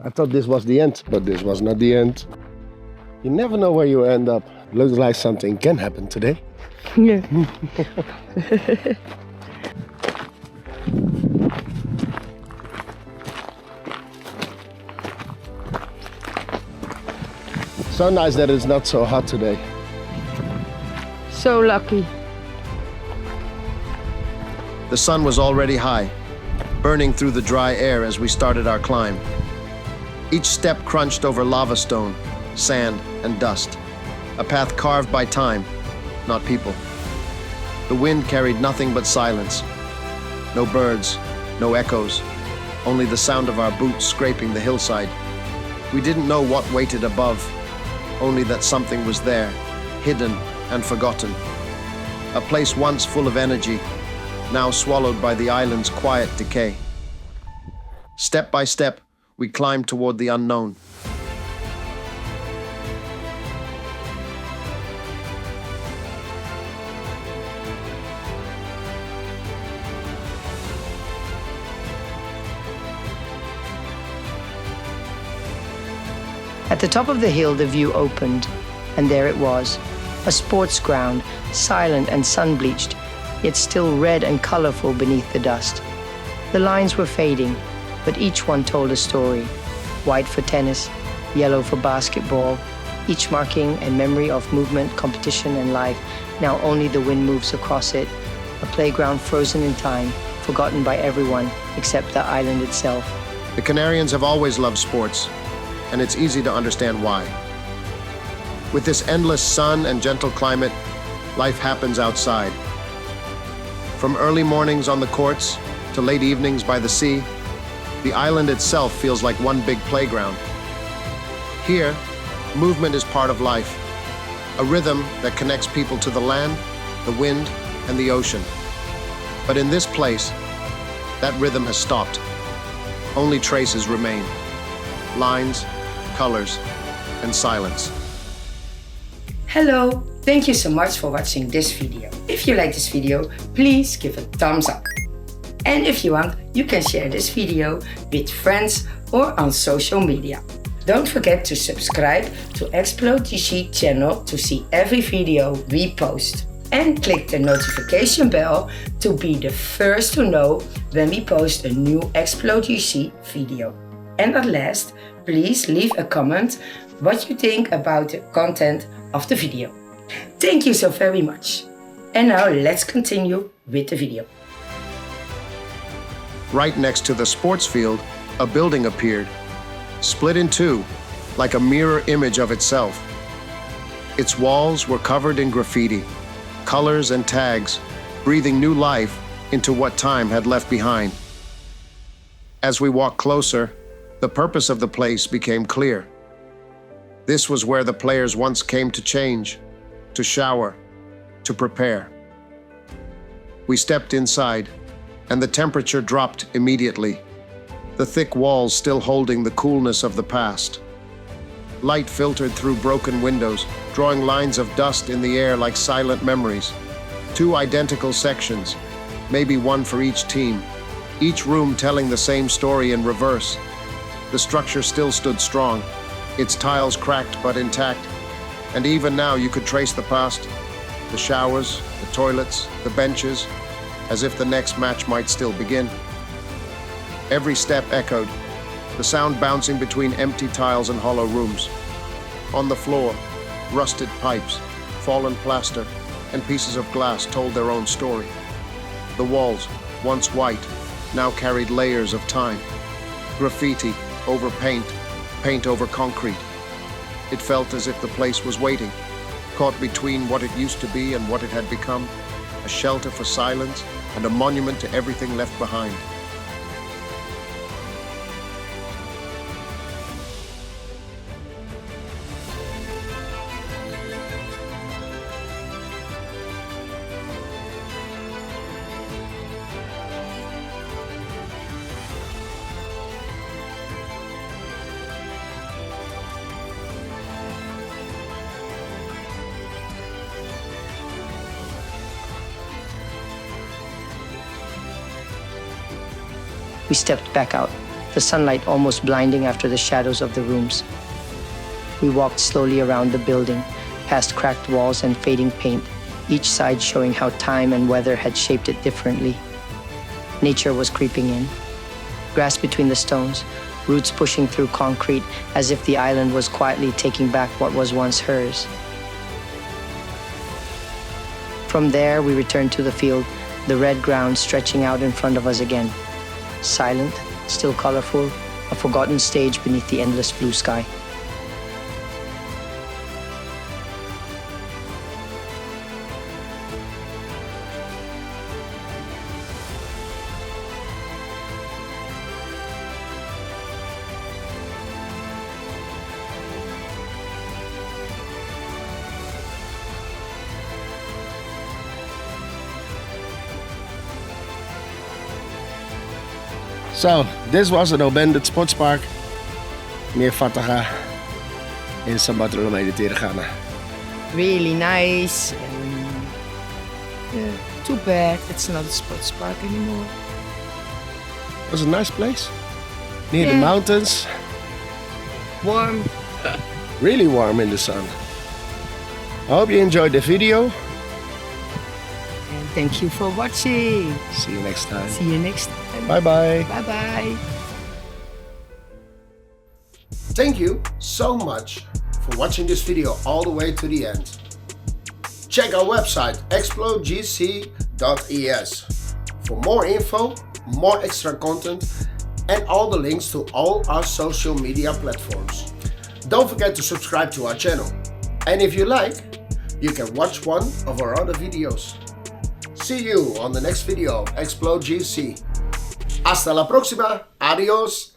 I thought this was the end, but this was not the end. You never know where you end up. Looks like something can happen today. Yeah. So nice that it's not so hot today. So lucky. The sun was already high, burning through the dry air as we started our climb. Each step crunched over lava stone, sand, and dust. A path carved by time, not people. The wind carried nothing but silence. No birds, no echoes, only the sound of our boots scraping the hillside. We didn't know what waited above, only that something was there, hidden and forgotten. A place once full of energy, now swallowed by the island's quiet decay. Step by step, we climbed toward the unknown. At the top of the hill, the view opened, and there it was, a sports ground, silent and sun-bleached, yet still red and colorful beneath the dust. The lines were fading, but each one told a story. White for tennis, yellow for basketball, each marking a memory of movement, competition, and life. Now only the wind moves across it, a playground frozen in time, forgotten by everyone except the island itself. The Canarians have always loved sports, and it's easy to understand why. With this endless sun and gentle climate, life happens outside. From early mornings on the courts to late evenings by the sea, the island itself feels like one big playground. Here, movement is part of life, a rhythm that connects people to the land, the wind, and the ocean. But in this place, that rhythm has stopped. Only traces remain. Lines, colors, and silence. Hello, thank you so much for watching this video. If you like this video, please give a thumbs up. And if you want, you can share this video with friends or on social media. Don't forget to subscribe to ExploGC channel to see every video we post. And click the notification bell to be the first to know when we post a new ExploGC video. And at last, please leave a comment what you think about the content of the video. Thank you so very much. And now let's continue with the video. Right next to the sports field, a building appeared, split in two, like a mirror image of itself. Its walls were covered in graffiti, colors and tags, breathing new life into what time had left behind. As we walked closer, the purpose of the place became clear. This was where the players once came to change, to shower, to prepare. We stepped inside, and the temperature dropped immediately, the thick walls still holding the coolness of the past. Light filtered through broken windows, drawing lines of dust in the air like silent memories. Two identical sections, maybe one for each team, each room telling the same story in reverse. The structure still stood strong, its tiles cracked but intact, and even now you could trace the past, the showers, the toilets, the benches, as if the next match might still begin. Every step echoed, the sound bouncing between empty tiles and hollow rooms. On the floor, rusted pipes, fallen plaster, and pieces of glass told their own story. The walls, once white, now carried layers of time. Graffiti over paint, paint over concrete. It felt as if the place was waiting, caught between what it used to be and what it had become, a shelter for silence and a monument to everything left behind. We stepped back out, the sunlight almost blinding after the shadows of the rooms. We walked slowly around the building, past cracked walls and fading paint, each side showing how time and weather had shaped it differently. Nature was creeping in. Grass between the stones, roots pushing through concrete as if the island was quietly taking back what was once hers. From there, we returned to the field, the red ground stretching out in front of us again. Silent, still colorful, a forgotten stage beneath the endless blue sky. So, this was an abandoned sports park near Fataga in Sambatulomé de Tirigana. Really nice. And too bad it's not a sports park anymore. It was a nice place. Near the Yeah. mountains, Warm. really warm in the sun. I hope you enjoyed the video. And thank you for watching. See you next time. See you next time. Bye bye. Bye bye. Thank you so much for watching this video all the way to the end. Check our website ExploGC.es for more info, more extra content, and all the links to all our social media platforms. Don't forget to subscribe to our channel. And if you like, you can watch one of our other videos. See you on the next video of ExploGC. Hasta la próxima. Adiós.